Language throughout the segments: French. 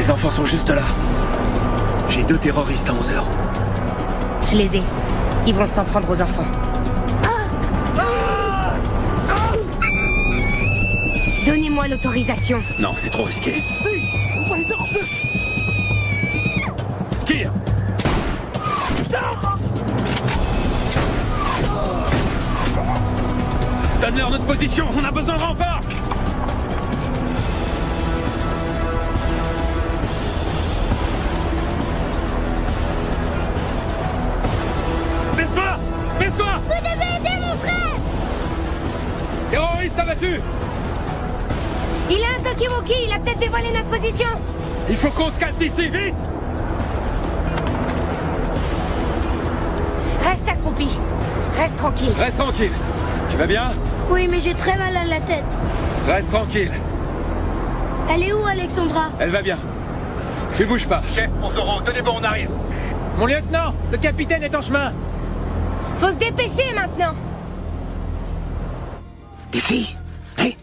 Les enfants sont juste là. J'ai 2 terroristes à 11h. Je les ai. Ils vont s'en prendre aux enfants. Donnez-moi l'autorisation. Non, c'est trop risqué. Qu'est-ce que c'est? On va être hors de... Tire! Donne-leur notre position, on a besoin de renfort! Baisse-toi! Baisse-toi! Vous devez aider mon frère! Terroriste abattu! Il a un talkie-walkie, il a peut-être dévoilé notre position. Il faut qu'on se casse d'ici, vite! Reste accroupi. Reste tranquille. Reste tranquille. Tu vas bien? Oui, mais j'ai très mal à la tête. Reste tranquille. Elle est où, Alexandra? Elle va bien. Tu bouges pas. Chef, pour Zoro, tenez bon, on arrive. Mon lieutenant, le capitaine est en chemin. Faut se dépêcher maintenant. Ici. Hé,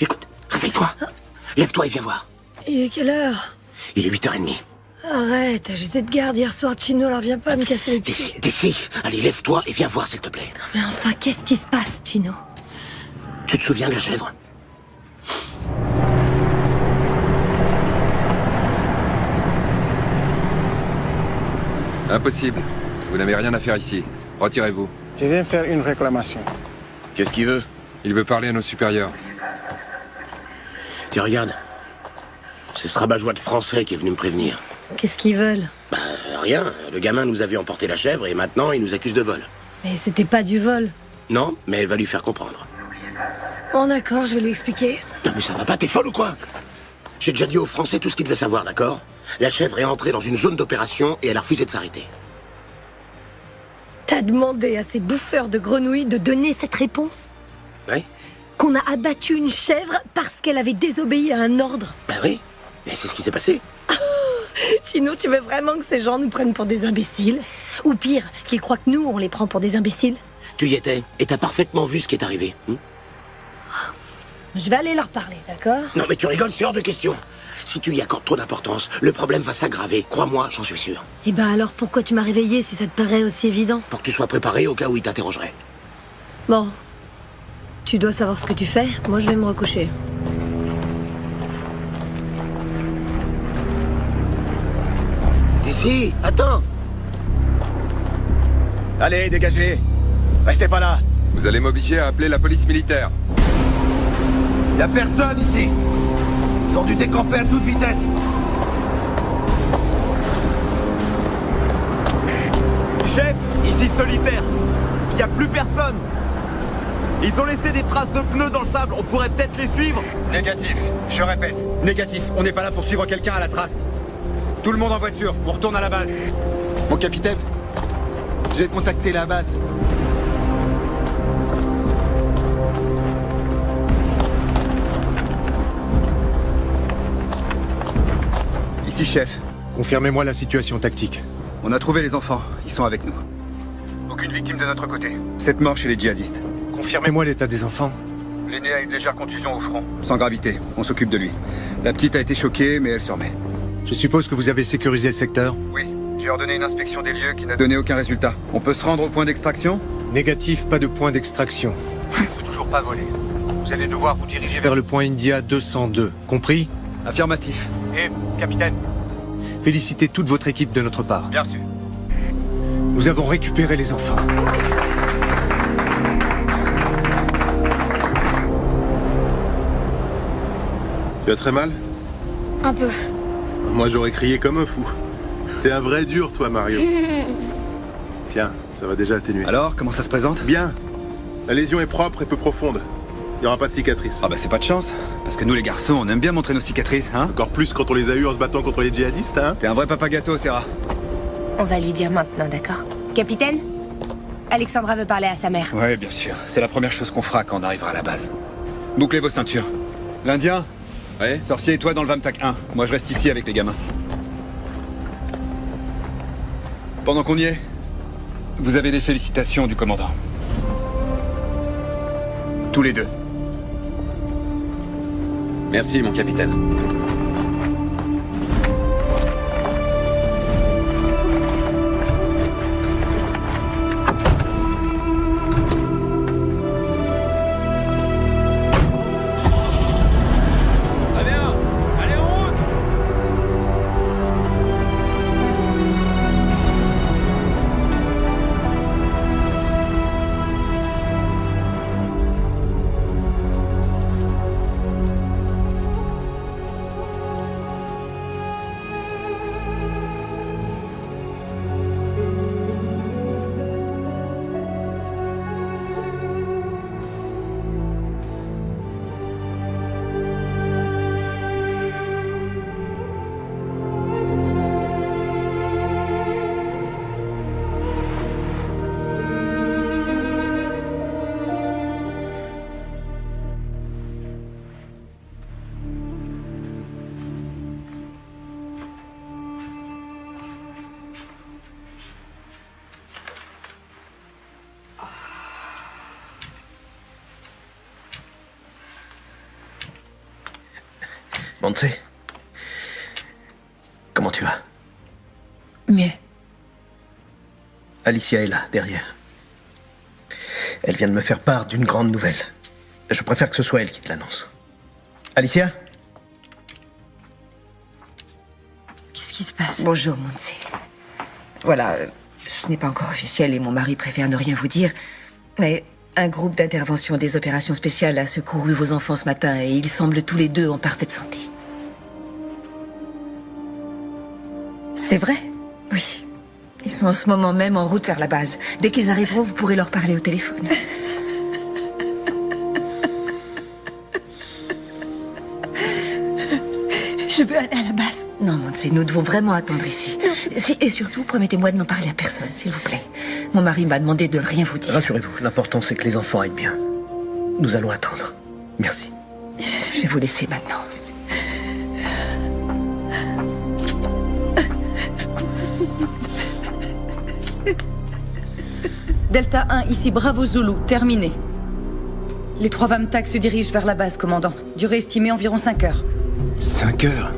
écoute, réveille-toi. Lève-toi et viens voir. Il est quelle heure? Il est 8h30. Arrête, j'étais de garde hier soir, Chino, alors viens pas me casser les pieds. D'ici. Allez, lève-toi et viens voir, s'il te plaît. Mais enfin, qu'est-ce qui se passe, Chino? Tu te souviens de la chèvre? Impossible. Vous n'avez rien à faire ici. Retirez-vous. Je viens faire une réclamation. Qu'est-ce qu'il veut? Il veut parler à nos supérieurs. Tiens, regarde. C'est ce rabat-joie de français qui est venu me prévenir. Qu'est-ce qu'ils veulent? Bah, rien. Le gamin nous a vu emporter la chèvre et maintenant il nous accuse de vol. Mais c'était pas du vol. Non, mais elle va lui faire comprendre. Bon, d'accord, je vais lui expliquer. Non, mais ça va pas, t'es folle ou quoi? J'ai déjà dit aux Français tout ce qu'ils devaient savoir, d'accord? La chèvre est entrée dans une zone d'opération et elle a refusé de s'arrêter. T'as demandé à ces bouffeurs de grenouilles de donner cette réponse? Oui? Qu'on a abattu une chèvre parce qu'elle avait désobéi à un ordre? Bah oui, mais c'est ce qui s'est passé. Chino, tu veux vraiment que ces gens nous prennent pour des imbéciles? Ou pire, qu'ils croient que nous, on les prend pour des imbéciles? Tu y étais, et t'as parfaitement vu ce qui est arrivé. Je vais aller leur parler, d'accord? Non mais tu rigoles, c'est hors de question. Si tu y accordes trop d'importance, le problème va s'aggraver. Crois-moi, j'en suis sûr. Et ben alors pourquoi tu m'as réveillé si ça te paraît aussi évident? Pour que tu sois préparé au cas où il t'interrogerait. Bon. Tu dois savoir ce que tu fais, moi je vais me recoucher. D'ici, attends. Allez, dégagez. Restez pas là. Vous allez m'obliger à appeler la police militaire. Y'a personne ici. Ils ont dû décamper à toute vitesse. Chef, ici solitaire. Il y a plus personne. Ils ont laissé des traces de pneus dans le sable. On pourrait peut-être les suivre. Négatif, je répète, négatif. On n'est pas là pour suivre quelqu'un à la trace. Tout le monde en voiture, on retourne à la base. Mon capitaine, j'ai contacté la base. Ici, chef. Confirmez-moi la situation tactique. On a trouvé les enfants, ils sont avec nous. Aucune victime de notre côté. 7 morts chez les djihadistes. Confirmez-moi l'état des enfants. L'aîné a une légère contusion au front. Sans gravité, on s'occupe de lui. La petite a été choquée, mais elle se remet. Je suppose que vous avez sécurisé le secteur? Oui, j'ai ordonné une inspection des lieux qui n'a donné aucun résultat. On peut se rendre au point d'extraction? Négatif, pas de point d'extraction. On peut toujours pas voler. Vous allez devoir vous diriger Vers le point India 202, compris? Affirmatif. Et, capitaine? Félicitez toute votre équipe de notre part. Bien sûr. Nous avons récupéré les enfants. Tu as très mal? Un peu. Moi j'aurais crié comme un fou. T'es un vrai dur toi Mario. Tiens, ça va déjà atténuer. Alors, comment ça se présente? Bien. La lésion est propre et peu profonde. Il n'y aura pas de cicatrice. Ah bah c'est pas de chance. Parce que nous les garçons, on aime bien montrer nos cicatrices, hein? Encore plus quand on les a eus en se battant contre les djihadistes, hein? T'es un vrai papa gâteau, Serra. On va lui dire maintenant, d'accord? Capitaine? Alexandra veut parler à sa mère. Ouais, bien sûr. C'est la première chose qu'on fera quand on arrivera à la base. Bouclez vos ceintures. L'Indien? Ouais? Sorcier et toi dans le Vamtac 1. Moi je reste ici avec les gamins. Pendant qu'on y est, vous avez les félicitations du commandant. Tous les deux. Merci, mon capitaine. Montse, comment tu vas? Mieux. Alicia est là, derrière. Elle vient de me faire part d'une grande nouvelle. Je préfère que ce soit elle qui te l'annonce. Alicia? Qu'est-ce qui se passe? Bonjour, Montse. Voilà, ce n'est pas encore officiel et mon mari préfère ne rien vous dire, mais un groupe d'intervention des opérations spéciales a secouru vos enfants ce matin et ils semblent tous les deux en parfaite santé. C'est vrai? Oui. Ils sont en ce moment même en route vers la base. Dès qu'ils arriveront, vous pourrez leur parler au téléphone. Je veux aller à la base. Non, Montse, nous devons vraiment attendre ici. Et surtout, promettez-moi de n'en parler à personne, s'il vous plaît. Mon mari m'a demandé de ne rien vous dire. Rassurez-vous, l'important c'est que les enfants aillent bien. Nous allons attendre. Merci. Je vais vous laisser maintenant. Delta 1, ici Bravo Zulu, terminé. Les 3 Vamtac se dirigent vers la base, commandant. Durée estimée environ 5 heures. 5 heures?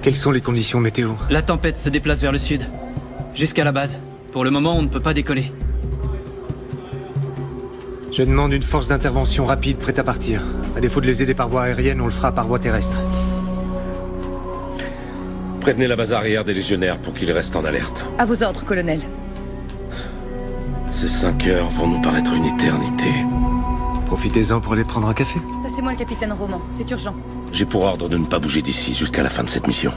Quelles sont les conditions météo? La tempête se déplace vers le sud, jusqu'à la base. Pour le moment, on ne peut pas décoller. Je demande une force d'intervention rapide prête à partir. À défaut de les aider par voie aérienne, on le fera par voie terrestre. Prévenez la base arrière des légionnaires pour qu'ils restent en alerte. À vos ordres, colonel. Ces 5 heures vont nous paraître une éternité. Profitez-en pour aller prendre un café. Passez-moi le capitaine Roman, c'est urgent. J'ai pour ordre de ne pas bouger d'ici jusqu'à la fin de cette mission.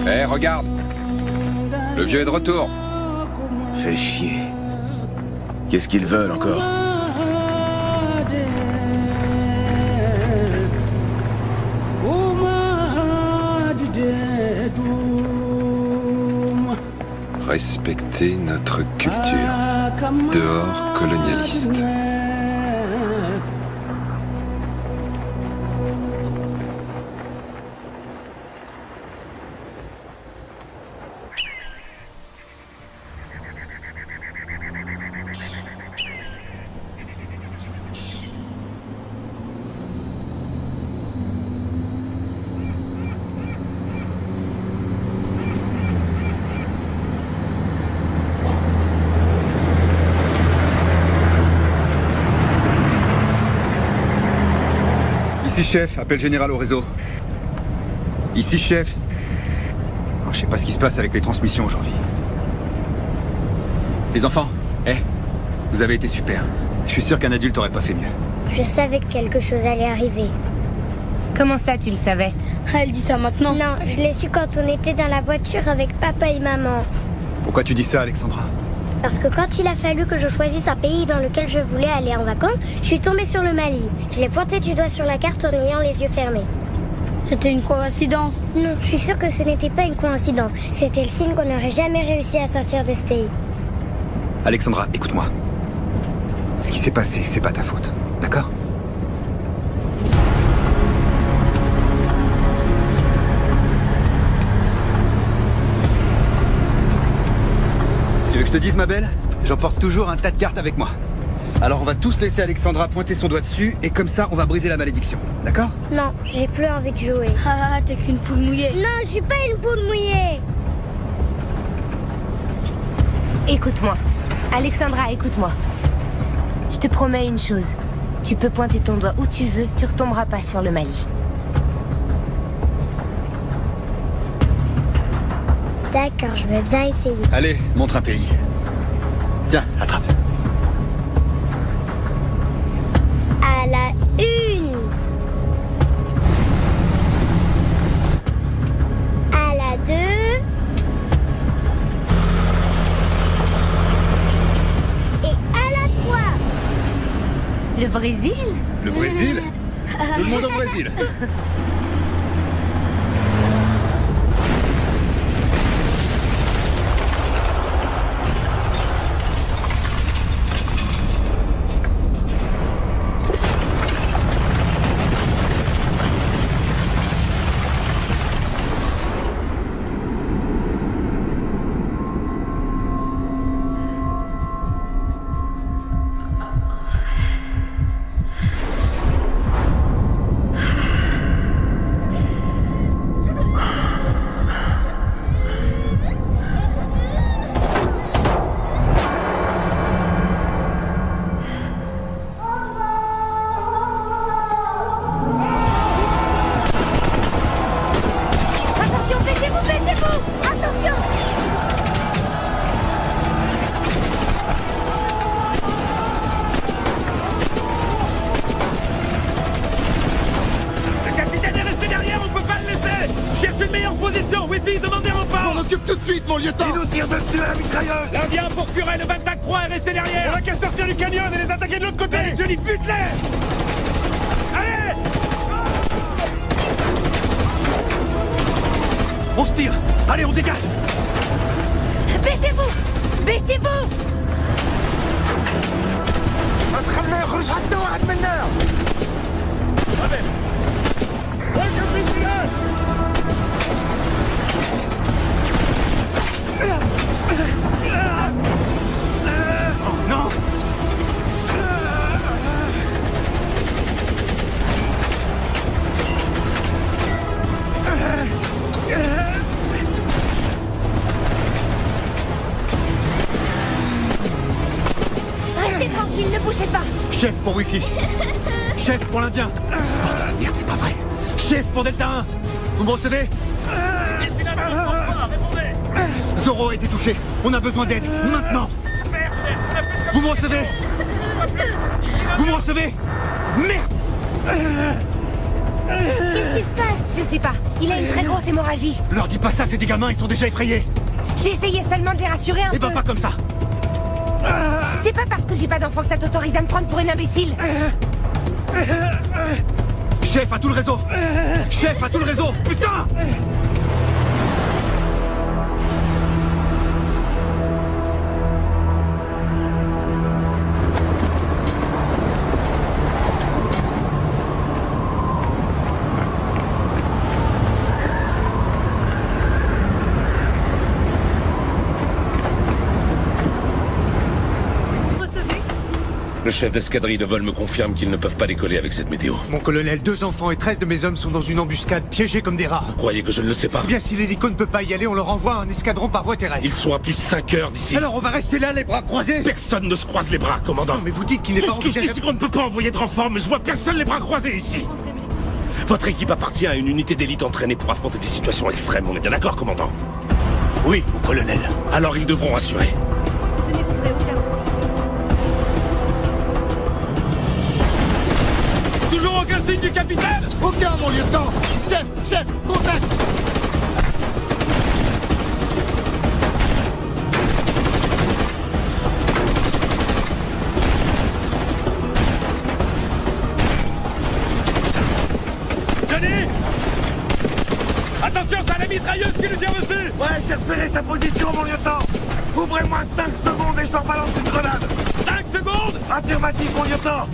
Hé, regarde! Le vieux est de retour. Fais chier. Qu'est-ce qu'ils veulent encore? Respecter notre culture. Dehors, colonialiste. Ici chef, appel général au réseau. Ici chef. Alors, je sais pas ce qui se passe avec les transmissions aujourd'hui. Les enfants, vous avez été super. Je suis sûr qu'un adulte aurait pas fait mieux. Je savais que quelque chose allait arriver. Comment ça, tu le savais? Elle dit ça maintenant? Non, je l'ai su quand on était dans la voiture avec papa et maman. Pourquoi tu dis ça, Alexandra? Parce que quand il a fallu que je choisisse un pays dans lequel je voulais aller en vacances, je suis tombée sur le Mali. Je l'ai pointé du doigt sur la carte en ayant les yeux fermés. C'était une coïncidence? Non, je suis sûre que ce n'était pas une coïncidence. C'était le signe qu'on n'aurait jamais réussi à sortir de ce pays. Alexandra, écoute-moi. Ce qui s'est passé, c'est pas ta faute, d'accord? Tu veux que je te dise, ma belle? J'emporte toujours un tas de cartes avec moi. Alors on va tous laisser Alexandra pointer son doigt dessus, et comme ça, on va briser la malédiction, d'accord? Non, j'ai plus envie de jouer. Ah, t'es qu'une poule mouillée. Non, je suis pas une poule mouillée. Écoute-moi. Alexandra, écoute-moi. Je te promets une chose. Tu peux pointer ton doigt où tu veux, tu retomberas pas sur le Mali. D'accord, je veux bien essayer. Allez, montre un pays. Tiens, attrape. À la une. À la deux. Et à la trois. Le Brésil? Le Brésil? Tout le monde au Brésil. suffit, demandez mon Je m'en occupe tout de suite, mon lieutenant. Ils nous tirent dessus à la mitrailleuse. Là, viens pour curer le 25-3 et rester derrière. On a qu'à sortir du canyon et les attaquer de l'autre côté. Allez, Johnny, bute-les. Allez. On se tire. Allez, on dégage. Baissez-vous! Baissez-vous! Attrape-le, rejoins-nous, Radmaner. Non. Restez tranquille, ne bougez pas! Chef pour Wi-Fi. Chef pour l'Indien. Merde, c'est pas vrai. Chef pour Delta 1. Vous me recevez? Ici la répondez. Zoro a été touché. On a besoin d'aide, maintenant. Vous me recevez? Vous me recevez? Merde. Qu'est-ce qui se passe? Je sais pas. Il a une très grosse hémorragie. Leur dis pas ça, c'est des gamins, ils sont déjà effrayés. J'ai essayé seulement de les rassurer un peu. Eh ben pas comme ça. C'est pas parce que j'ai pas d'enfant que ça t'autorise à me prendre pour une imbécile. Chef a tout le réseau. Chef a tout le réseau. Putain. Le chef d'escadrille de vol me confirme qu'ils ne peuvent pas décoller avec cette météo. Mon colonel, 2 enfants et 13 de mes hommes sont dans une embuscade, piégés comme des rats. Vous croyez que je ne le sais pas? Eh bien, si l'hélico ne peut pas y aller, on leur envoie un escadron par voie terrestre. Ils sont à plus de 5 heures d'ici. Alors on va rester là, les bras croisés? Personne ne se croise les bras, commandant. Non, mais vous dites qu'il n'est pas Tout ce que je dis, c'est qu'on ne peut pas envoyer de renfort, mais je vois personne les bras croisés ici. Votre équipe appartient à une unité d'élite entraînée pour affronter des situations extrêmes, on est bien d'accord, commandant? Oui, mon colonel. Alors ils devront assurer. Tenez-vous prêts au cas où. Toujours aucun signe du capitaine? Aucun, mon lieutenant. Chef, contact. Johnny! Attention, c'est la mitrailleuse qui nous tire dessus! Ouais, j'ai repéré sa position, mon lieutenant! Ouvrez-moi 5 secondes et je leur balance une grenade! 5 secondes? Affirmatif, mon lieutenant!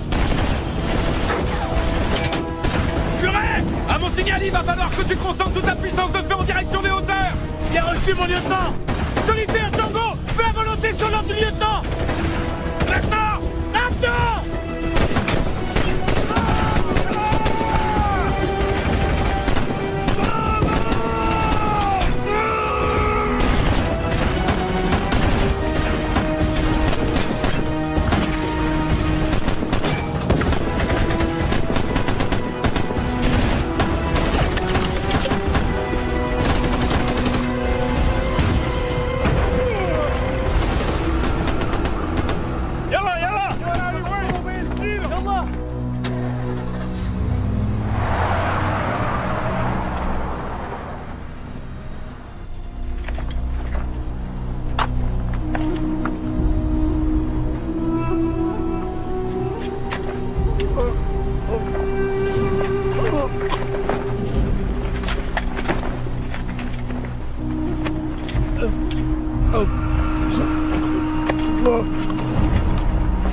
Purée! À mon signal, il va falloir que tu concentres toute ta puissance de feu en direction des hauteurs! Bien reçu, mon lieutenant! Solitaire, Django! Fais à volonté sur l'ordre du lieutenant! Maintenant! Action!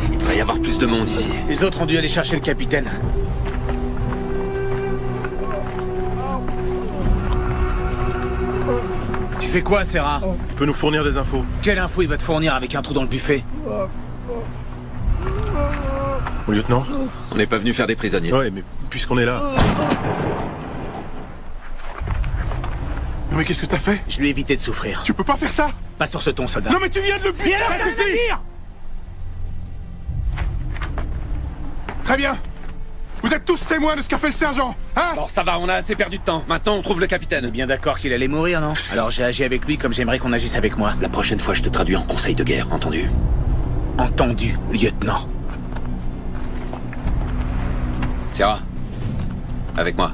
Il devrait y avoir plus de monde ici. Les autres ont dû aller chercher le capitaine. Tu fais quoi, Serra? Tu peux nous fournir des infos? Quelle info il va te fournir avec un trou dans le buffet? Mon lieutenant? On n'est pas venu faire des prisonniers. Ouais, mais puisqu'on est là... Mais qu'est-ce que t'as fait? Je lui ai évité de souffrir. Tu peux pas faire ça? Pas sur ce ton, soldat. Non mais tu viens de le buter! Ça suffit! Très bien! Vous êtes tous témoins de ce qu'a fait le sergent, hein? Bon, ça va, on a assez perdu de temps. Maintenant, on trouve le capitaine. Bien d'accord qu'il allait mourir, non? Alors j'ai agi avec lui comme j'aimerais qu'on agisse avec moi. La prochaine fois, je te traduis en conseil de guerre, entendu? Entendu, lieutenant. Serra, avec moi.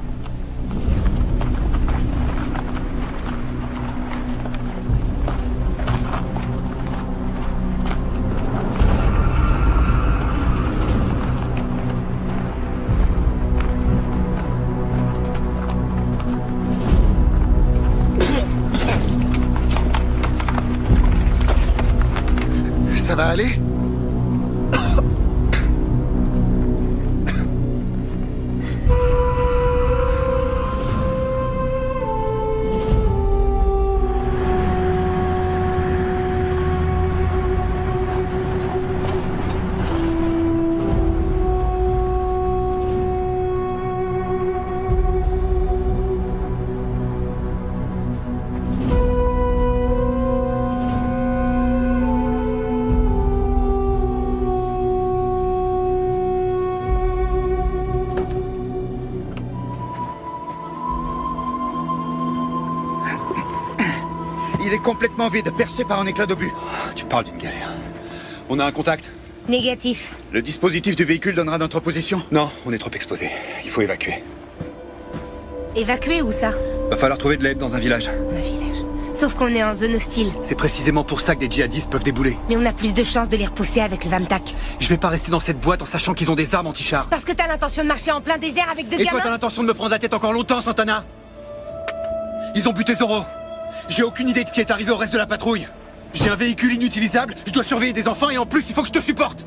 aller? Il est complètement vide, percé par un éclat d'obus. Tu parles d'une galère. On a un contact? Négatif. Le dispositif du véhicule donnera notre position? Non, on est trop exposé. Il faut évacuer. Évacuer où ça? Va falloir trouver de l'aide dans un village. Un village. Sauf qu'on est en zone hostile. C'est précisément pour ça que des djihadistes peuvent débouler. Mais on a plus de chances de les repousser avec le Vamtak. Je vais pas rester dans cette boîte en sachant qu'ils ont des armes anti-chars. Parce que t'as l'intention de marcher en plein désert avec deux gamins? Et toi, t'as l'intention de me prendre la tête encore longtemps, Santana? Ils ont buté Zoro. J'ai aucune idée de ce qui est arrivé au reste de la patrouille. J'ai un véhicule inutilisable, je dois surveiller des enfants et en plus, il faut que je te supporte.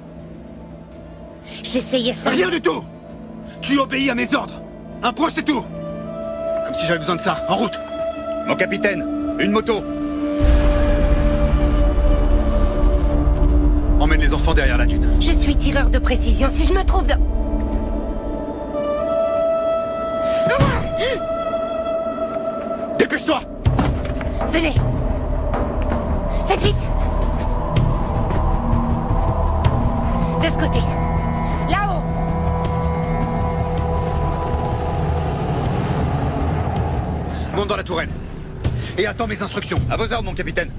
J'essayais ça. Rien du tout. Tu obéis à mes ordres. Un point, c'est tout. Comme si j'avais besoin de ça. En route. Mon capitaine, une moto. Emmène les enfants derrière la dune. Je suis tireur de précision. Si je me trouve dans... Dépêche-toi. Venez. Faites vite. De ce côté. Là-haut. Monte dans la tourelle. Et attends mes instructions. À vos ordres, mon capitaine.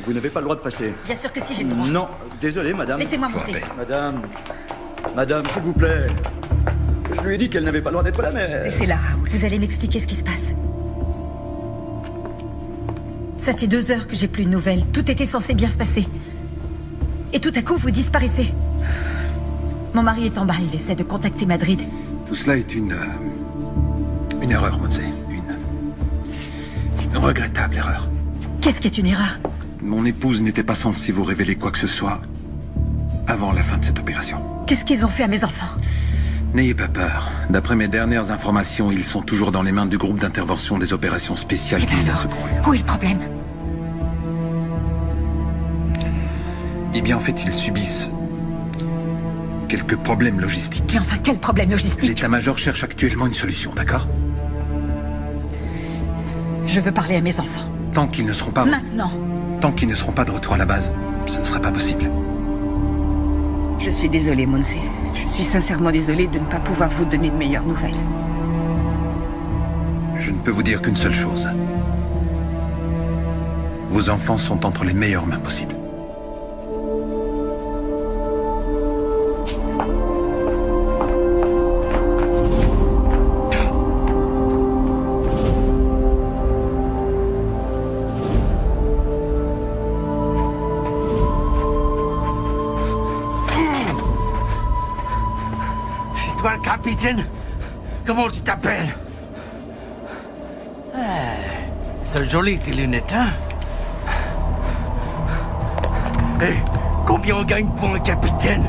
Vous n'avez pas le droit de passer. Bien sûr que si, j'ai le droit. Non, désolé, madame. Laissez-moi monter. Madame, s'il vous plaît. Je lui ai dit qu'elle n'avait pas le droit d'être là, mais... Laissez-la, Raoul. Vous allez m'expliquer ce qui se passe. Ça fait 2 heures que j'ai plus de nouvelles. Tout était censé bien se passer. Et tout à coup, vous disparaissez. Mon mari est en bas, il essaie de contacter Madrid. Tout cela est une erreur, Montse. Une regrettable erreur. Qu'est-ce qui est une erreur? Mon épouse n'était pas censée vous révéler quoi que ce soit avant la fin de cette opération. Qu'est-ce qu'ils ont fait à mes enfants? N'ayez pas peur. D'après mes dernières informations, ils sont toujours dans les mains du groupe d'intervention des opérations spéciales qui les a secourus. Où est le problème? Eh bien, en fait, ils subissent quelques problèmes logistiques. Mais enfin, quel problème logistique? L'état-major cherche actuellement une solution, d'accord? Je veux parler à mes enfants. Tant qu'ils ne seront pas... Maintenant. Tant qu'ils ne seront pas de retour à la base, ce ne sera pas possible. Je suis désolée, Montse. Je suis sincèrement désolée de ne pas pouvoir vous donner de meilleures nouvelles. Je ne peux vous dire qu'une seule chose. Vos enfants sont entre les meilleures mains possibles. Toi, le capitaine? Comment tu t'appelles? C'est joli tes lunettes, hein? Hé, combien on gagne pour un capitaine?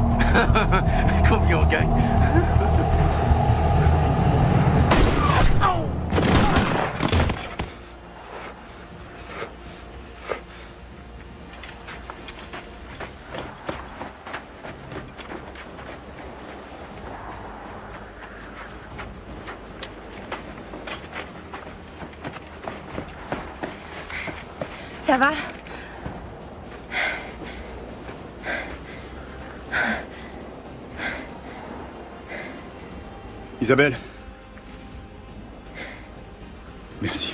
Combien on gagne? Ça va? Isabelle. Merci.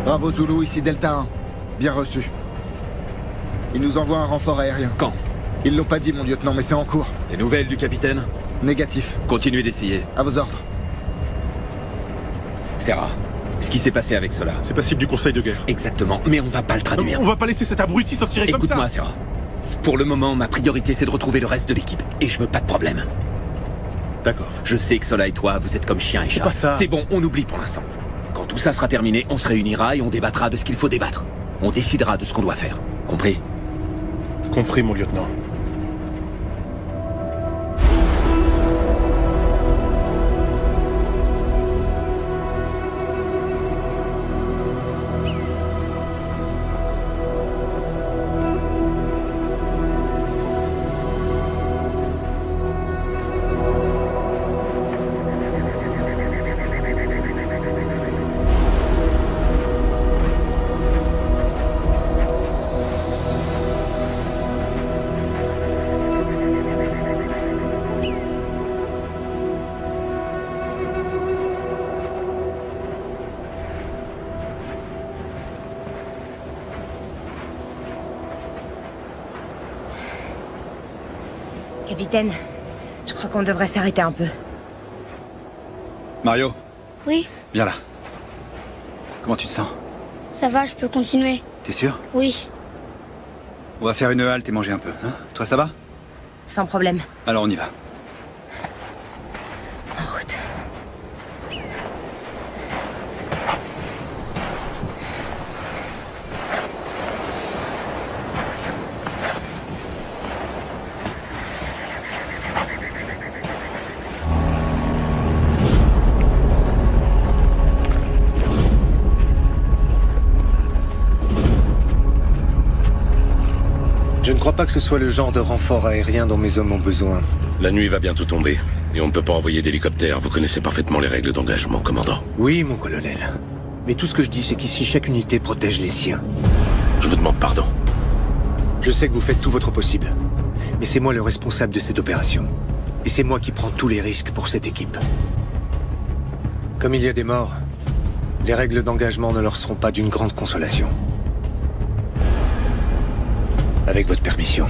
Bravo Zulu, ici Delta 1. Bien reçu. Ils nous envoient un renfort aérien. Quand? Ils l'ont pas dit, mon lieutenant, mais c'est en cours. Des nouvelles du capitaine? Négatif. Continuez d'essayer. À vos ordres. Sarah, ce qui s'est passé avec cela. C'est passible du conseil de guerre. Exactement, mais on va pas le traduire. On va pas laisser cet abruti s'en tirer comme ça. Écoute-moi, Sarah. Pour le moment, ma priorité, c'est de retrouver le reste de l'équipe. Et je veux pas de problème. D'accord. Je sais que Sola et toi, vous êtes comme chien et chat. C'est pas ça. C'est bon, on oublie pour l'instant. Quand tout ça sera terminé, on se réunira et on débattra de ce qu'il faut débattre. On décidera de ce qu'on doit faire. Compris? Compris, mon lieutenant. Capitaine, je crois qu'on devrait s'arrêter un peu. Mario, Oui, viens là. Comment tu te sens? ça va, je peux continuer. T'es sûr? Oui. On va faire une halte et manger un peu, hein? Toi, ça va? Sans problème. Alors on y va. En route. Je ne crois pas que ce soit le genre de renfort aérien dont mes hommes ont besoin. La nuit va bientôt tomber. Et on ne peut pas envoyer d'hélicoptère. Vous connaissez parfaitement les règles d'engagement, commandant. Oui, mon colonel. Mais tout ce que je dis, c'est qu'ici, chaque unité protège les siens. Je vous demande pardon. Je sais que vous faites tout votre possible. Mais c'est moi le responsable de cette opération. Et c'est moi qui prends tous les risques pour cette équipe. Comme il y a des morts, les règles d'engagement ne leur seront pas d'une grande consolation. Avec votre permission.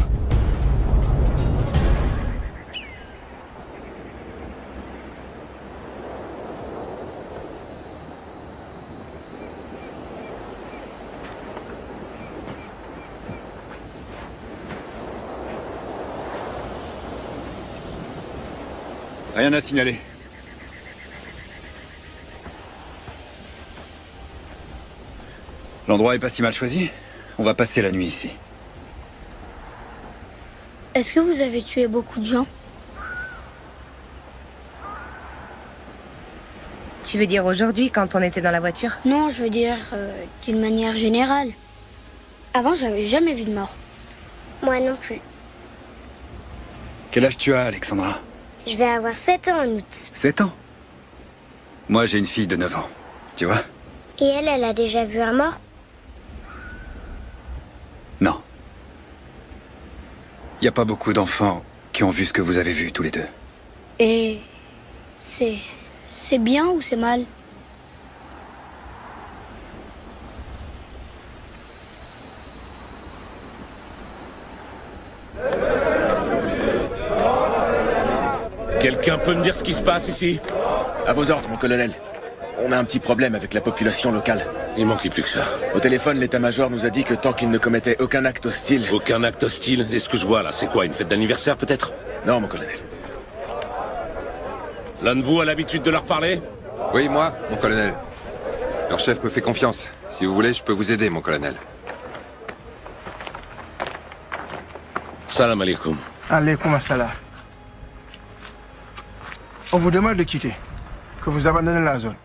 Rien à signaler. L'endroit est pas si mal choisi. On va passer la nuit ici. Est-ce que vous avez tué beaucoup de gens? Tu veux dire aujourd'hui, quand on était dans la voiture? Non, je veux dire d'une manière générale. Avant, j'avais jamais vu de mort. Moi non plus. Quel âge tu as, Alexandra? Je vais avoir 7 ans en août. 7 ans. Moi, j'ai une fille de 9 ans. Tu vois? Et elle a déjà vu un mort? Non. Il n'y a pas beaucoup d'enfants qui ont vu ce que vous avez vu tous les deux. Et c'est bien ou c'est mal? Quelqu'un peut me dire ce qui se passe ici? À vos ordres, mon colonel. On a un petit problème avec la population locale. Il manquait plus que ça. Au téléphone, l'état-major nous a dit que tant qu'il ne commettait aucun acte hostile... Aucun acte hostile? Et ce que je vois là, c'est quoi? Une fête d'anniversaire peut-être? Non, mon colonel. L'un de vous a l'habitude de leur parler? Oui, moi, mon colonel. Leur chef me fait confiance. Si vous voulez, je peux vous aider, mon colonel. Salam alaikum. Alaikum assalam. On vous demande de quitter. Que vous abandonnez la zone.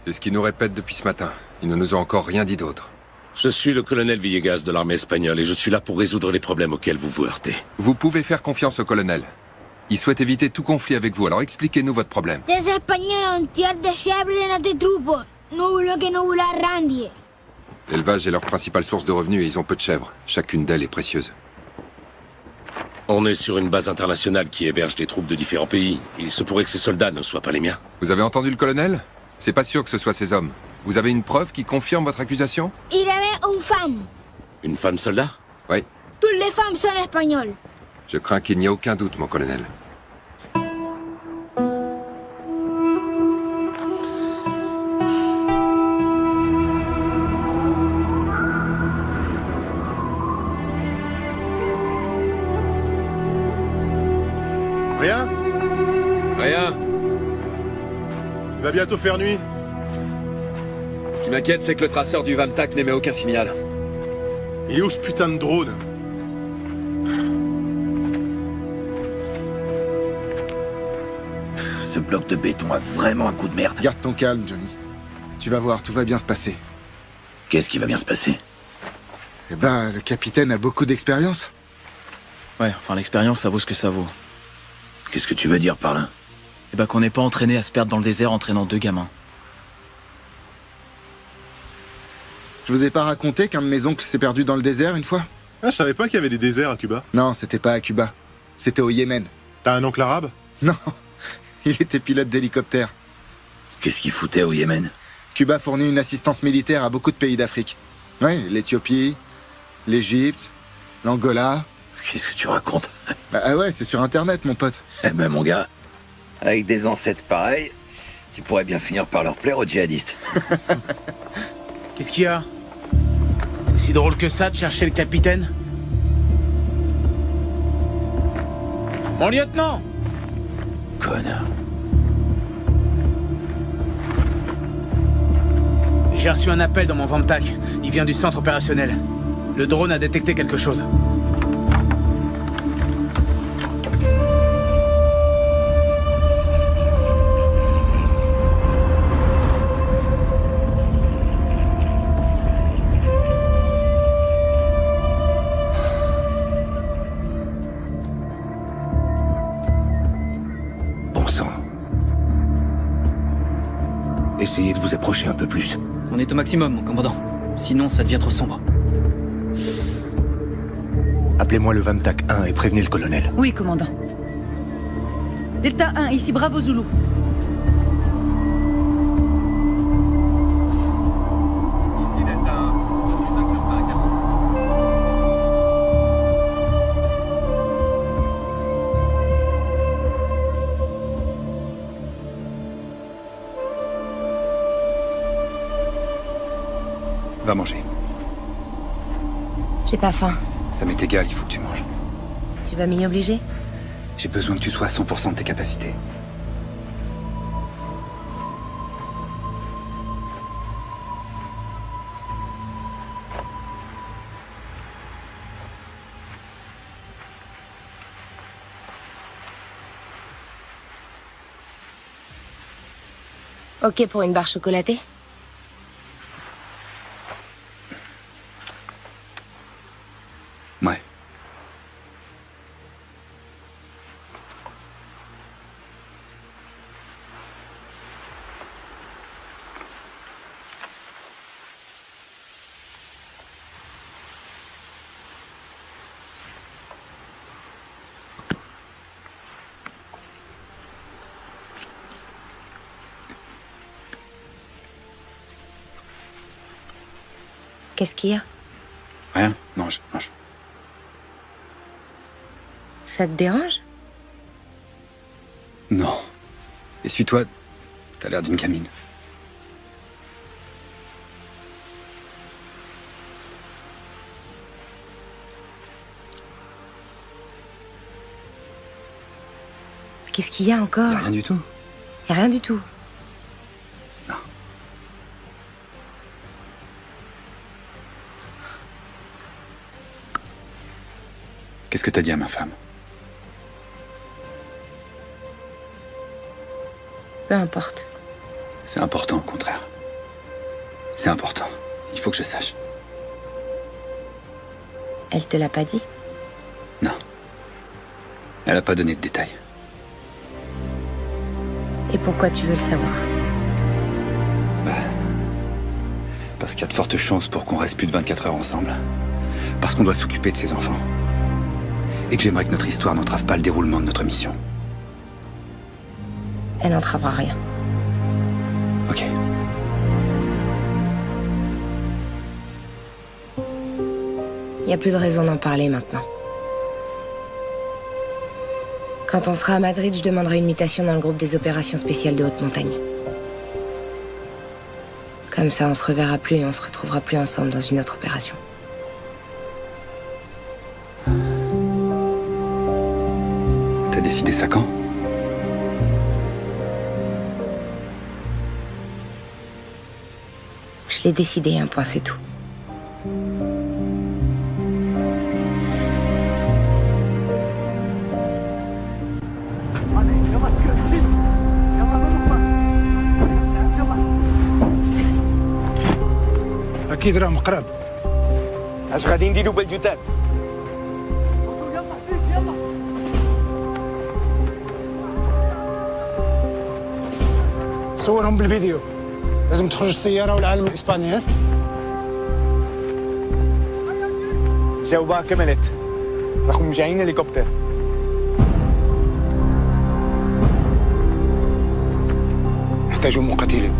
C'est ce qu'ils nous répètent depuis ce matin. Ils ne nous ont encore rien dit d'autre. Je suis le colonel Villegas de l'armée espagnole et je suis là pour résoudre les problèmes auxquels vous vous heurtez. Vous pouvez faire confiance au colonel. Il souhaite éviter tout conflit avec vous, alors expliquez-nous votre problème. Des Espagnols ont tiré des chèvres de notre troupe. Nous voulons que nous la rendiez. L'élevage est leur principale source de revenus et ils ont peu de chèvres. Chacune d'elles est précieuse. On est sur une base internationale qui héberge des troupes de différents pays. Il se pourrait que ces soldats ne soient pas les miens. Vous avez entendu le colonel? C'est pas sûr que ce soit ces hommes. Vous avez une preuve qui confirme votre accusation? Il y avait une femme. Une femme soldat? Oui. Toutes les femmes sont espagnoles. Je crains qu'il n'y ait aucun doute, mon colonel. Rien? Rien. Il va bientôt faire nuit. Ce qui m'inquiète, c'est que le traceur du Vamtac n'émet aucun signal. Il est où ce putain de drone? Ce bloc de béton a vraiment un coup de merde. Garde ton calme, Johnny. Tu vas voir, tout va bien se passer. Qu'est-ce qui va bien se passer? Eh ben, le capitaine a beaucoup d'expérience. Ouais, enfin l'expérience, ça vaut ce que ça vaut. Qu'est-ce que tu veux dire par là? Eh ben qu'on n'est pas entraîné à se perdre dans le désert entraînant 2 gamins. Je vous ai pas raconté qu'un de mes oncles s'est perdu dans le désert une fois? Ah, je savais pas qu'il y avait des déserts à Cuba. Non, c'était pas à Cuba. C'était au Yémen. T'as un oncle arabe? Non, il était pilote d'hélicoptère. Qu'est-ce qu'il foutait au Yémen? Cuba fournit une assistance militaire à beaucoup de pays d'Afrique. Ouais, l'Éthiopie, l'Égypte, l'Angola. Qu'est-ce que tu racontes? Bah ouais, c'est sur Internet, mon pote. Eh ben, mon gars, avec des ancêtres pareils, tu pourrais bien finir par leur plaire aux djihadistes. Qu'est-ce qu'il y a? C'est si drôle que ça de chercher le capitaine? Mon lieutenant! Connard. J'ai reçu un appel dans mon Vamtac. Il vient du centre opérationnel. Le drone a détecté quelque chose. Bon sang. Essayez de vous approcher un peu plus. On est au maximum, mon commandant. Sinon, ça devient trop sombre. Appelez-moi le Vamtac 1 et prévenez le colonel. Oui, commandant. Delta 1, ici Bravo Zulu. Va manger. J'ai pas faim. Ça m'est égal, il faut que tu manges. Tu vas m'y obliger? J'ai besoin que tu sois à 100% de tes capacités. Ok pour une barre chocolatée? Ouais. Qu'est-ce qu'il y a? Rien, mange, mange. Ça te dérange? Non. Essuie-toi. T'as l'air d'une gamine. Qu'est-ce qu'il y a encore? Rien du tout. Y a rien du tout. Non. Qu'est-ce que t'as dit à ma femme? Peu importe. C'est important, au contraire. C'est important. Il faut que je sache. Elle te l'a pas dit? Non. Elle a pas donné de détails. Et pourquoi tu veux le savoir? Parce qu'il y a de fortes chances pour qu'on reste plus de 24 heures ensemble. Parce qu'on doit s'occuper de ses enfants. Et que j'aimerais que notre histoire n'entrave pas le déroulement de notre mission. Elle n'entravera rien. Ok. Il n'y a plus de raison d'en parler maintenant. Quand on sera à Madrid, je demanderai une mutation dans le groupe des opérations spéciales de haute montagne. Comme ça, on se reverra plus et on se retrouvera plus ensemble dans une autre opération. T'as décidé ça quand? Je l'ai décidé, un point, c'est tout. اكيد راهم قراب. اش غادي نديرو بالجثث؟ صورهم بالفيديو. لازم تخرج السياره والعالم الاسباني. ها جاوبها كملت. راكم جايين هليكوبتر. نحتاجوا مقاتلين.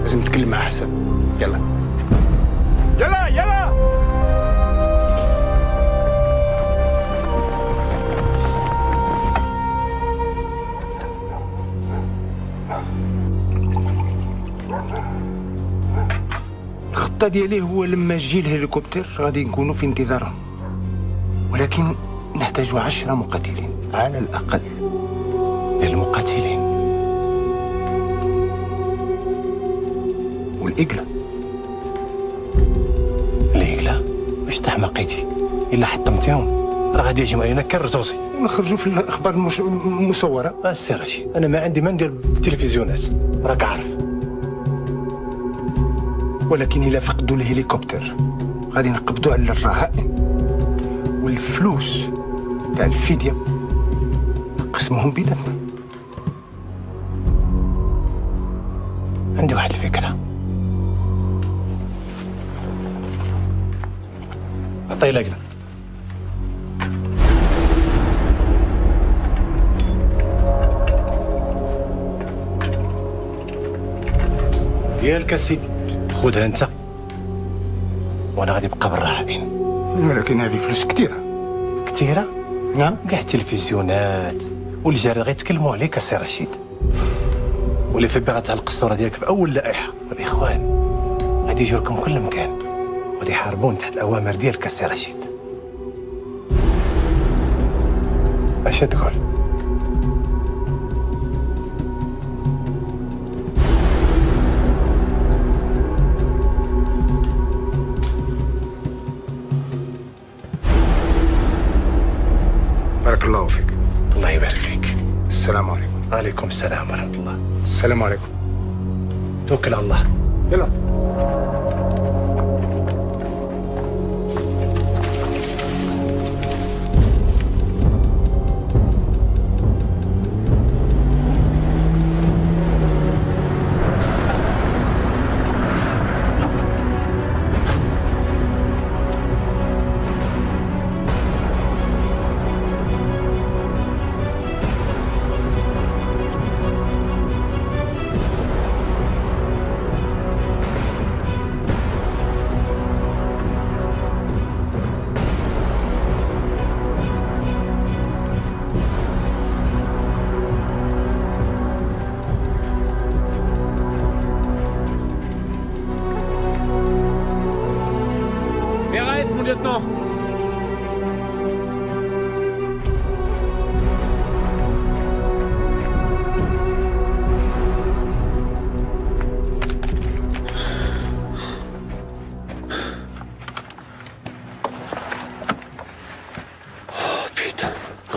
لازم نتكلم مع حسن. يلا يلا يلا. الخطة ديالي هو لما يجي الهليكوبتر غادي نكونوا في انتظارهم، ولكن نحتاج 10 مقاتلين على الأقل. للمقاتلين والإقلة واش تحمقيتي؟ إلا حطمتيهم راه غادي يهجموا علينا كالرزوزي ونخرجوا في الأخبار المصورة. السي رشيد، أنا ما عندي ما ندير بالتلفزيونات راك عارف، ولكن إلا فقدوا الهليكوبتر غادي نقبضوا على الرهائن والفلوس تاع الفدية نقسموهم بيناتنا. عندي واحد الفكرة. عطيه لقلة. ديالك اسيدي، خذها انت وانا غادي نبقى بالرهائن. ولكن هذه فلوس كثيرة. كثيرة؟ نعم. كاع التلفزيونات والجاري غيتكلموا عليك السي رشيد، واللي في باغا تعلق الصورة ديالك في أول لائحة، والإخوان غادي يجيو لكم كل مكان وغادي يحاربون تحت الأوامر ديالك السي رشيد. اش تقول؟ بارك الله فيك. الله يبارك فيك. السلام عليكم. وعليكم السلام ورحمة الله. السلام عليكم. توكل على الله. يلا.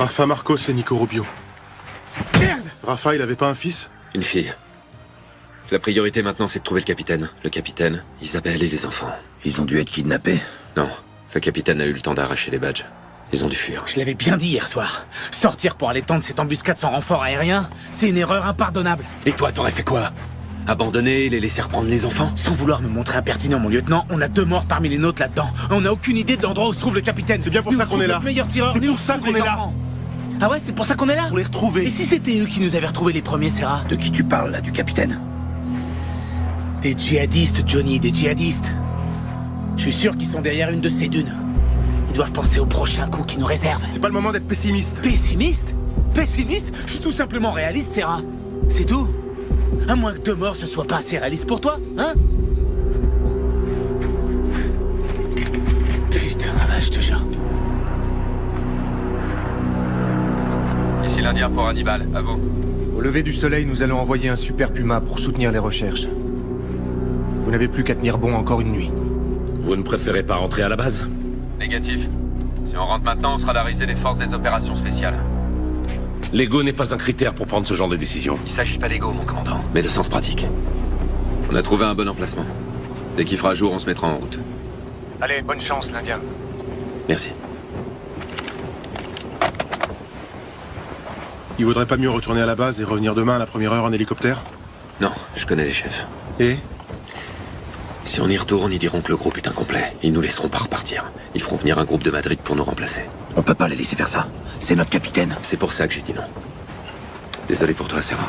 Rafa Marcos et Nico Rubio. Merde! Rafa, il avait pas un fils? Une fille. La priorité maintenant, c'est de trouver le capitaine. Le capitaine, Isabelle et les enfants. Ils ont dû être kidnappés? Non. Le capitaine a eu le temps d'arracher les badges. Ils ont dû fuir. Je l'avais bien dit hier soir. Sortir pour aller tendre cette embuscade sans renfort aérien, c'est une erreur impardonnable. Et toi, t'aurais fait quoi? Abandonner, les laisser reprendre les enfants? Sans vouloir me montrer impertinent, mon lieutenant, on a 2 morts parmi les nôtres là-dedans. On n'a aucune idée de l'endroit où se trouve le capitaine. C'est bien pour ça qu'on est là. Meilleur tireur. C'est pour ça qu'on est là. Ah ouais, c'est pour ça qu'on est là? Pour les retrouver. Et si c'était eux qui nous avaient retrouvés les premiers, Serra? De qui tu parles, là, du capitaine? Des djihadistes, Johnny, des djihadistes. Je suis sûr qu'ils sont derrière une de ces dunes. Ils doivent penser au prochain coup qui nous réserve. C'est pas le moment d'être pessimiste. Pessimiste? Pessimiste? Je suis tout simplement réaliste, Serra. C'est tout. À moins que 2 morts ce soit pas assez réaliste pour toi, hein? Putain, je te jure. Ici l'Indien pour Hannibal, à vous. Au lever du soleil, nous allons envoyer un super Puma pour soutenir les recherches. Vous n'avez plus qu'à tenir bon encore une nuit. Vous ne préférez pas rentrer à la base? Négatif. Si on rentre maintenant, on sera la risée des forces des opérations spéciales. L'ego n'est pas un critère pour prendre ce genre de décision. Il s'agit pas d'ego, mon commandant. Mais de sens pratique. On a trouvé un bon emplacement. Dès qu'il fera jour, on se mettra en route. Allez, bonne chance, l'Indien. Merci. Il vaudrait pas mieux retourner à la base et revenir demain à la première heure en hélicoptère? Non, je connais les chefs. Et? Si on y retourne, ils diront que le groupe est incomplet. Ils nous laisseront pas repartir. Ils feront venir un groupe de Madrid pour nous remplacer. On peut pas les laisser faire ça. C'est notre capitaine. C'est pour ça que j'ai dit non. Désolé pour toi, Serra.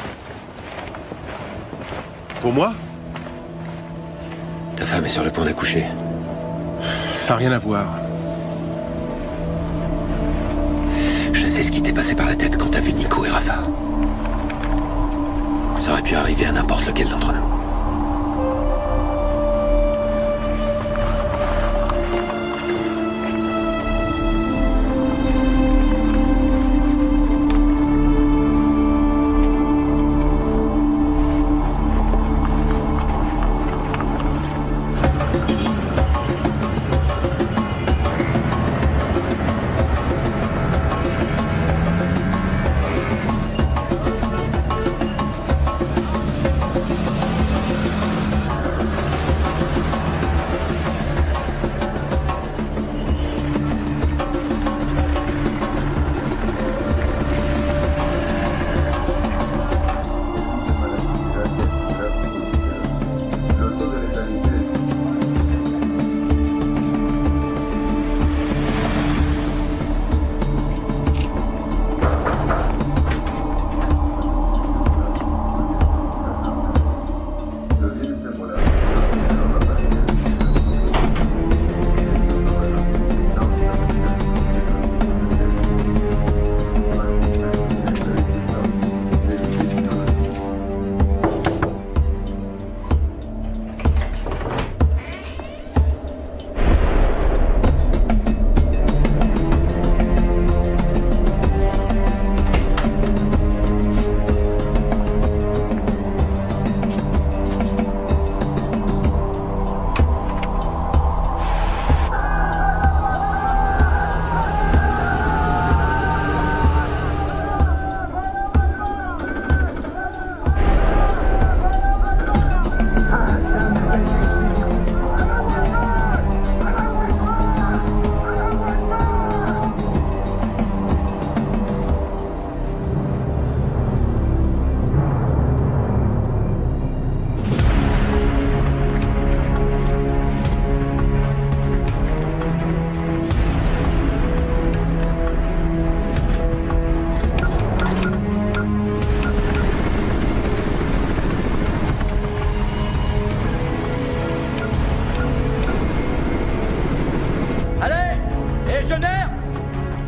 Pour moi? Ta femme est sur le point d'accoucher. Ça n'a rien à voir. Je sais ce qui t'est passé par la tête quand t'as vu Nico et Rafa. Ça aurait pu arriver à n'importe lequel d'entre nous.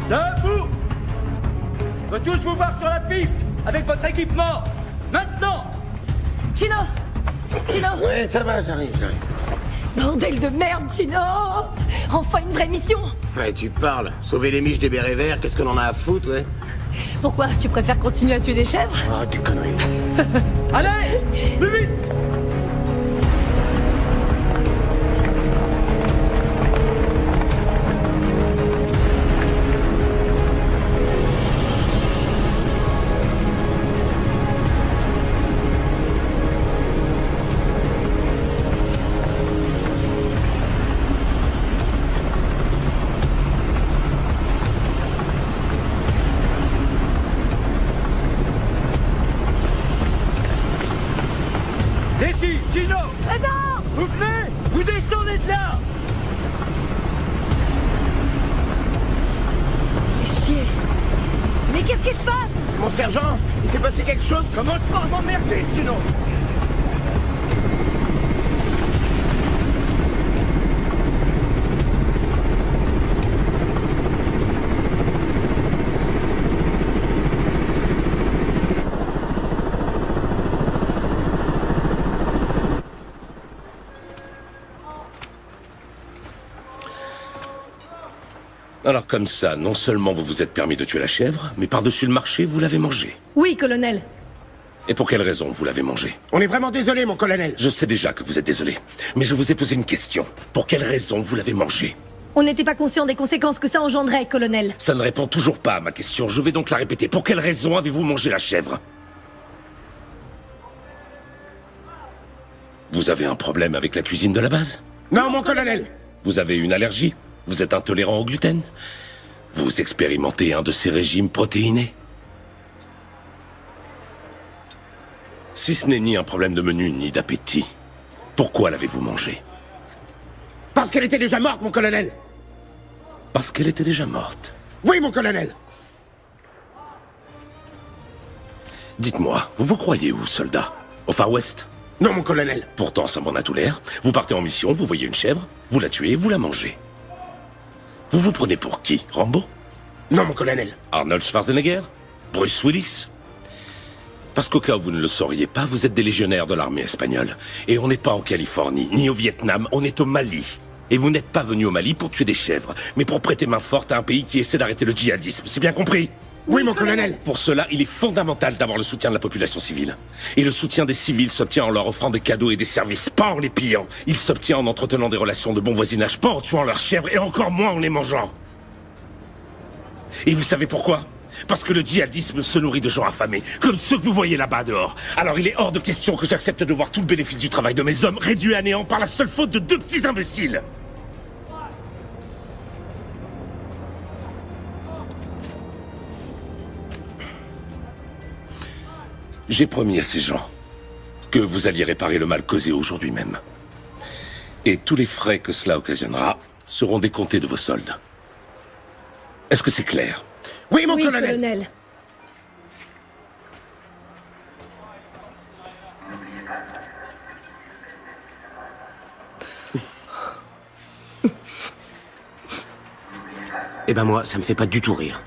Debout! Je veux tous vous voir sur la piste, avec votre équipement! Maintenant! Chino! Chino! Ouais, ça va, j'arrive. Bordel de merde, Chino! Enfin une vraie mission! Ouais, tu parles. Sauver les miches des bérets verts, qu'est-ce qu'on en a à foutre, ouais? Pourquoi? Tu préfères continuer à tuer des chèvres? Ah, des conneries. Allez! Plus vite! Ici, Gino! Présent! Vous venez! Vous descendez de là! Fais chier. Mais qu'est-ce qui se passe? Mon sergent, il s'est passé quelque chose? Commence pas à m'emmerder, Gino! Alors comme ça, non seulement vous vous êtes permis de tuer la chèvre, mais par-dessus le marché, vous l'avez mangée. Oui, colonel. Et pour quelle raison vous l'avez mangée? On est vraiment désolé, mon colonel. Je sais déjà que vous êtes désolé, mais je vous ai posé une question. Pour quelle raison vous l'avez mangée? On n'était pas conscient des conséquences que ça engendrait, colonel. Ça ne répond toujours pas à ma question, je vais donc la répéter. Pour quelle raison avez-vous mangé la chèvre? Vous avez un problème avec la cuisine de la base? Non, mon colonel. Vous avez une allergie? Vous êtes intolérant au gluten? Vous expérimentez un de ces régimes protéinés? Si ce n'est ni un problème de menu, ni d'appétit, pourquoi l'avez-vous mangée? Parce qu'elle était déjà morte, mon colonel. Parce qu'elle était déjà morte? Oui, mon colonel. Dites-moi, vous vous croyez où, soldat? Au Far West? Non, mon colonel. Pourtant, ça m'en a tout l'air. Vous partez en mission, vous voyez une chèvre, vous la tuez, vous la mangez. Vous vous prenez pour qui? Rambo? Non, mon colonel. Arnold Schwarzenegger? Bruce Willis? Parce qu'au cas où vous ne le sauriez pas, vous êtes des légionnaires de l'armée espagnole. Et on n'est pas en Californie, ni au Vietnam, on est au Mali. Et vous n'êtes pas venu au Mali pour tuer des chèvres, mais pour prêter main forte à un pays qui essaie d'arrêter le djihadisme. C'est bien compris? Oui, mon colonel. Pour cela, il est fondamental d'avoir le soutien de la population civile. Et le soutien des civils s'obtient en leur offrant des cadeaux et des services, pas en les pillant. Il s'obtient en entretenant des relations de bon voisinage, pas en tuant leurs chèvres, et encore moins en les mangeant. Et vous savez pourquoi? Parce que le djihadisme se nourrit de gens affamés, comme ceux que vous voyez là-bas dehors. Alors il est hors de question que j'accepte de voir tout le bénéfice du travail de mes hommes réduit à néant par la seule faute de deux petits imbéciles. J'ai promis à ces gens que vous alliez réparer le mal causé aujourd'hui même. Et tous les frais que cela occasionnera seront décomptés de vos soldes. Est-ce que c'est clair? Oui, mon colonel. Eh ben moi, ça me fait pas du tout rire.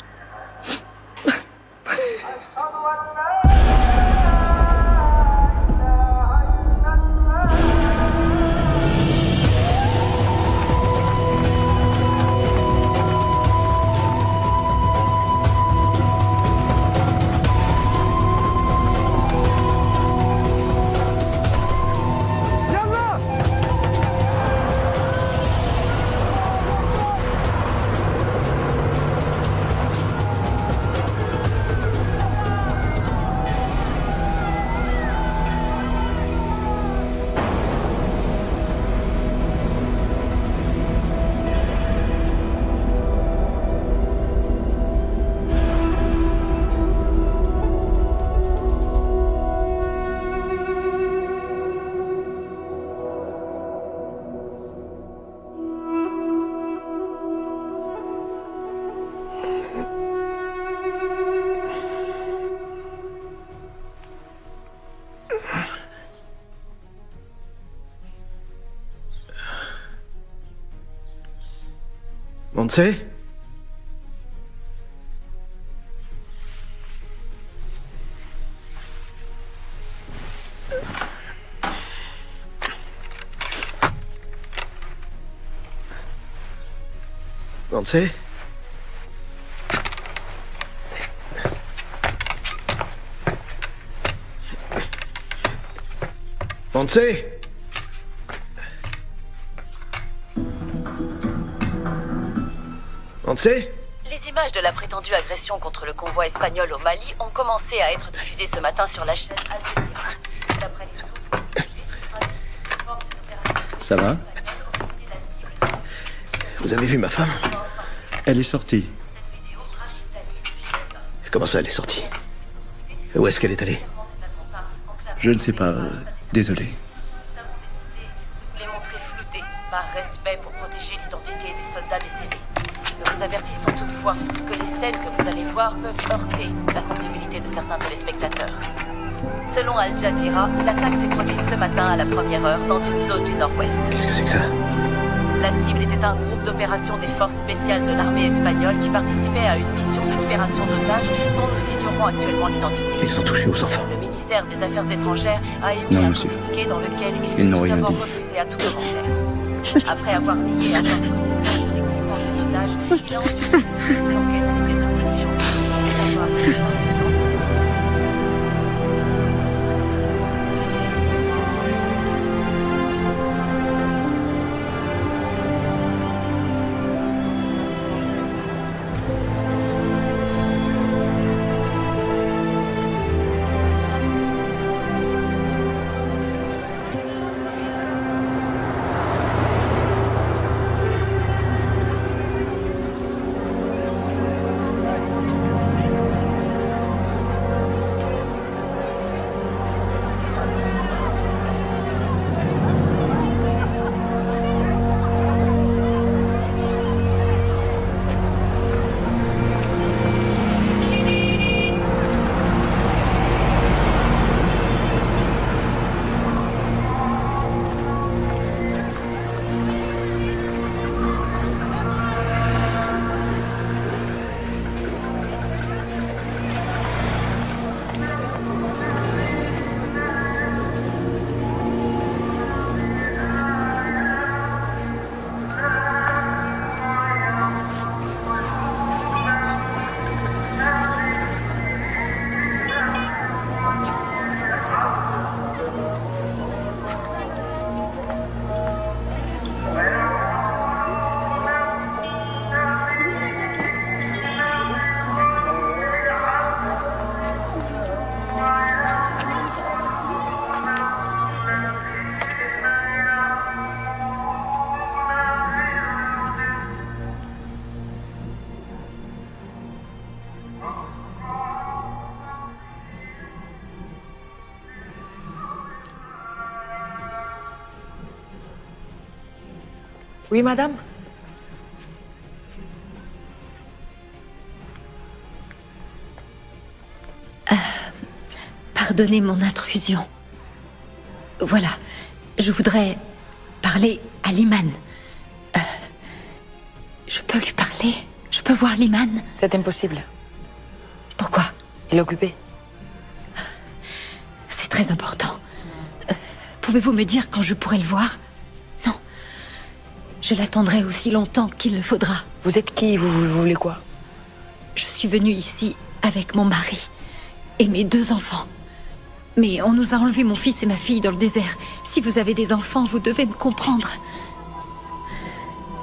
Montse? Montse? Montse? Montse? Les images de la prétendue agression contre le convoi espagnol au Mali ont commencé à être diffusées ce matin sur la chaîne Al Jazeera. D'après les sources, Ça va? Vous avez vu ma femme? Elle est sortie. Comment ça, elle est sortie? Où est-ce qu'elle est allée? Je ne sais pas. Désolé. l'armée pour protéger l'identité des soldats décédés. Nous vous avertissons toutefois que les scènes que vous allez voir peuvent heurter la sensibilité de certains téléspectateurs. Selon Al Jazeera, l'attaque s'est produite ce matin à la première heure dans une zone du nord-ouest. Qu'est-ce que c'est que ça? La cible était un groupe d'opération des forces spéciales de l'armée espagnole qui participait à une mission de libération d'otages dont nous ignorons actuellement l'identité. Ils sont touchés aux enfants. Le ministère des Affaires étrangères a émis Non, un monsieur. communiqué dans lequel Ils n'ont s'est rien d'abord dit. refusé à tout commentaire. Après avoir nié avoir connaissance de l'existence des otages, il a ensuite dit que l'enquête était intelligente. Oui, madame? Pardonnez mon intrusion. Voilà, je voudrais parler à Liman. Je peux lui parler? Je peux voir Liman? C'est impossible. Pourquoi? Il est occupé. C'est très important. Pouvez-vous me dire quand je pourrai le voir? Non. Je l'attendrai aussi longtemps qu'il le faudra. Vous êtes qui? Vous voulez quoi? Je suis venue ici avec mon mari et mes 2 enfants. Mais on nous a enlevé mon fils et ma fille dans le désert. Si vous avez des enfants, vous devez me comprendre.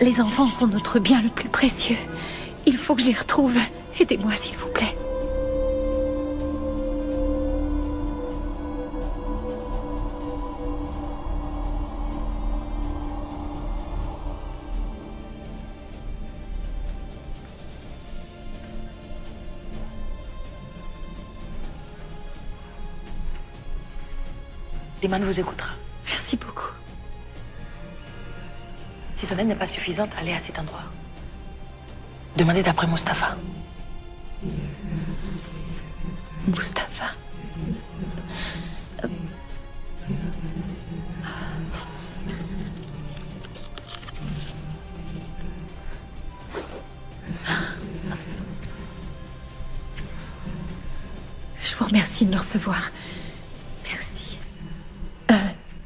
Les enfants sont notre bien le plus précieux. Il faut que je les retrouve. Aidez-moi, s'il vous plaît. Liman vous écoutera. Merci beaucoup. Si son aide n'est pas suffisante, allez à cet endroit. Demandez d'après Mustapha. Mustapha. Je vous remercie de me recevoir. Merci.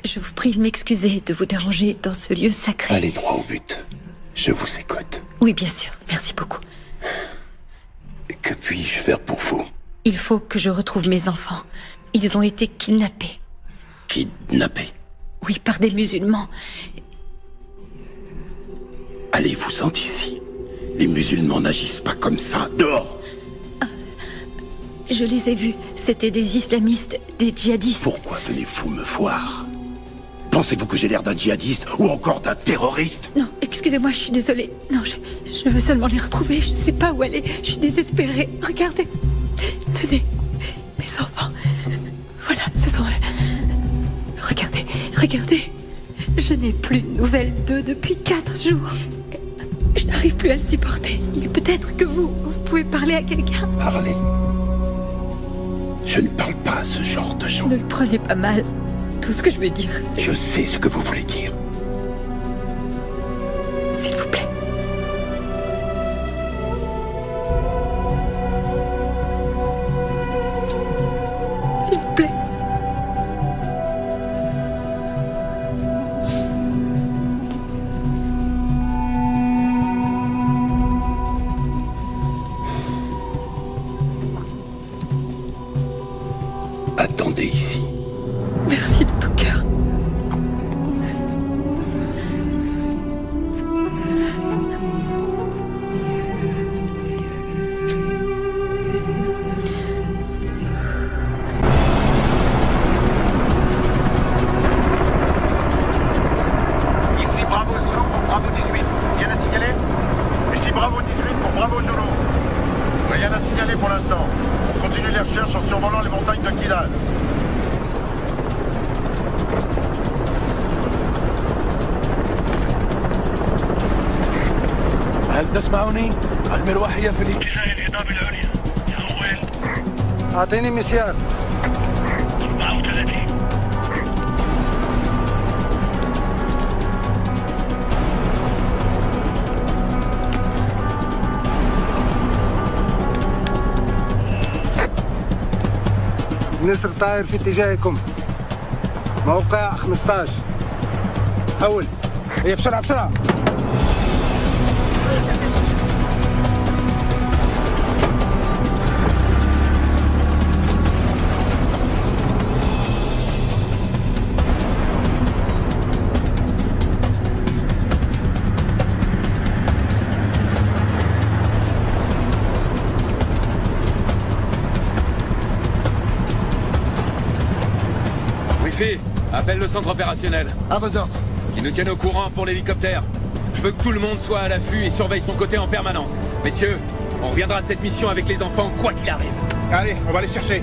Je vous prie de m'excuser de vous déranger dans ce lieu sacré. Allez droit au but. Je vous écoute. Oui, bien sûr. Merci beaucoup. Que puis-je faire pour vous? Il faut que je retrouve mes enfants. Ils ont été kidnappés. Kidnappés? Oui, par des musulmans. Allez-vous-en d'ici. Les musulmans n'agissent pas comme ça. Dehors! Je les ai vus. C'était des islamistes, des djihadistes. Pourquoi venez-vous me voir? Pensez-vous que j'ai l'air d'un djihadiste ou encore d'un terroriste? Non, excusez-moi, je suis désolée. Non, je veux seulement les retrouver. Je ne sais pas où aller. Je suis désespérée. Regardez. Tenez, mes enfants. Voilà, ce sont eux. Regardez, regardez. Je n'ai plus de nouvelles d'eux depuis 4 jours. Je n'arrive plus à le supporter. Mais peut-être que vous pouvez parler à quelqu'un. Parler? Je ne parle pas ce genre de gens. Ne le prenez pas mal. Tout ce que je vais dire, c'est... Je sais ce que vous voulez dire. S'il vous plaît. S'il vous plaît. Attendez ici. Merci de tout cœur. Ici Bravo Zulu pour Bravo 18. Rien à signaler? Ici Bravo 18 pour Bravo Zulu. Rien à signaler pour l'instant. On continue les recherches en survolant les montagnes de Kilal. هل تسمعني؟ المروحية في الاتجاه الهضاب العليا. أول أعطيني مسيار. 34. النسر طاير في اتجاهكم. موقع 15. حول. هي بسرعة بسرعة. Wifi, appelle le centre opérationnel. À vos ordres. Qui nous tienne au courant pour l'hélicoptère. Je veux que tout le monde soit à l'affût et surveille son côté en permanence. Messieurs, on reviendra de cette mission avec les enfants, quoi qu'il arrive. Allez, on va les chercher.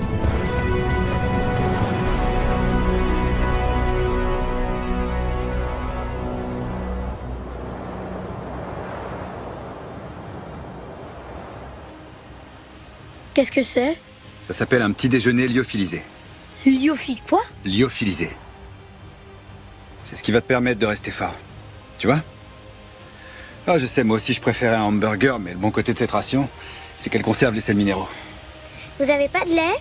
Qu'est-ce que c'est? Ça s'appelle un petit déjeuner lyophilisé. Lyophi quoi? Lyophilisé. C'est ce qui va te permettre de rester fort. Tu vois? Ah, je sais, moi aussi je préférais un hamburger, mais le bon côté de cette ration, c'est qu'elle conserve les sels minéraux. Vous avez pas de lait?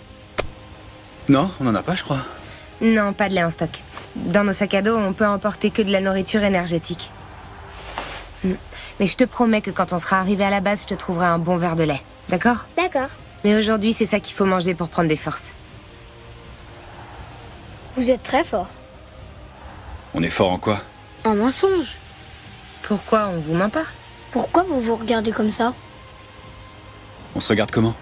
Non, on n'en a pas, je crois. Non, pas de lait en stock. Dans nos sacs à dos, on peut emporter que de la nourriture énergétique. Mais je te promets que quand on sera arrivé à la base, je te trouverai un bon verre de lait. D'accord? D'accord. Mais aujourd'hui, c'est ça qu'il faut manger pour prendre des forces. Vous êtes très fort. On est fort en quoi? En mensonge. Pourquoi on vous ment pas? Pourquoi vous vous regardez comme ça? On se regarde comment?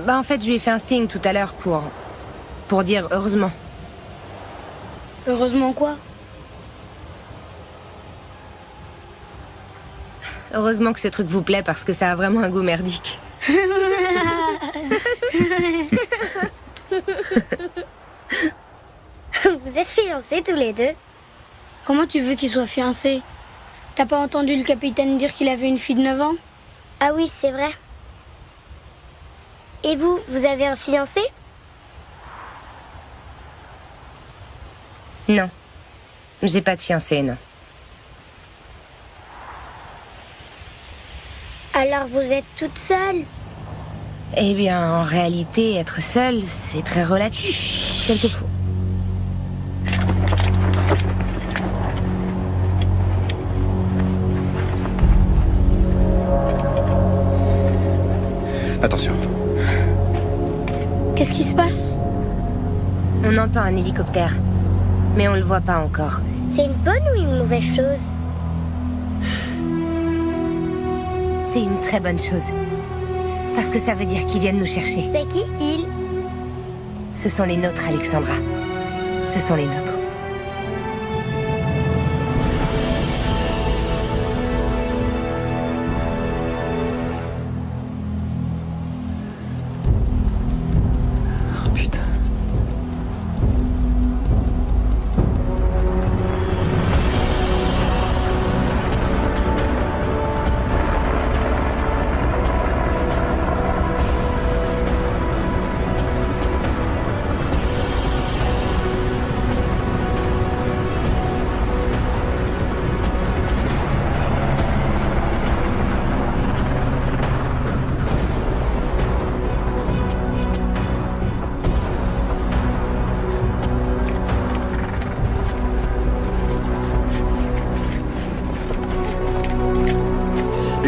Bah en fait, je lui ai fait un signe tout à l'heure pour dire heureusement. Heureusement quoi? Heureusement que ce truc vous plaît parce que ça a vraiment un goût merdique. Vous êtes fiancés tous les deux? Comment tu veux qu'ils soient fiancés? T'as pas entendu le capitaine dire qu'il avait une fille de 9 ans? Ah oui, c'est vrai. Et vous, vous avez un fiancé? Non. J'ai pas de fiancé, non. Alors vous êtes toute seule? Eh bien, en réalité, être seule, c'est très relatif. Quelquefois. Attention. Qu'est-ce qui se passe? On entend un hélicoptère, mais on le voit pas encore. C'est une bonne ou une mauvaise chose? C'est une très bonne chose. Parce que ça veut dire qu'ils viennent nous chercher. C'est qui, ils? Ce sont les nôtres, Alexandra. Ce sont les nôtres. Oh putain.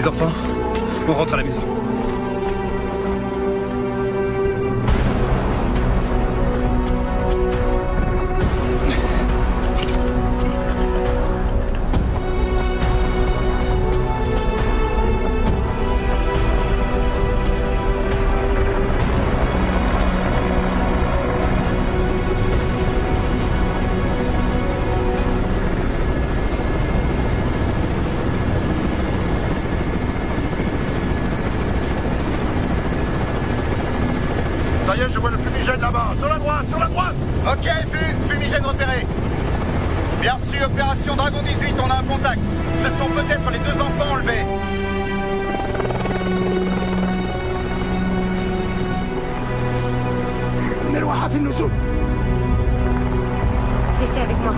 enfants, on rentre à la maison. Ça y est, je vois le fumigène là-bas. Sur la droite, sur la droite. Ok, fumigène repéré. Bien reçu, opération Dragon 18, on a un contact. Ce sont peut-être les 2 enfants enlevés. Restez avec moi.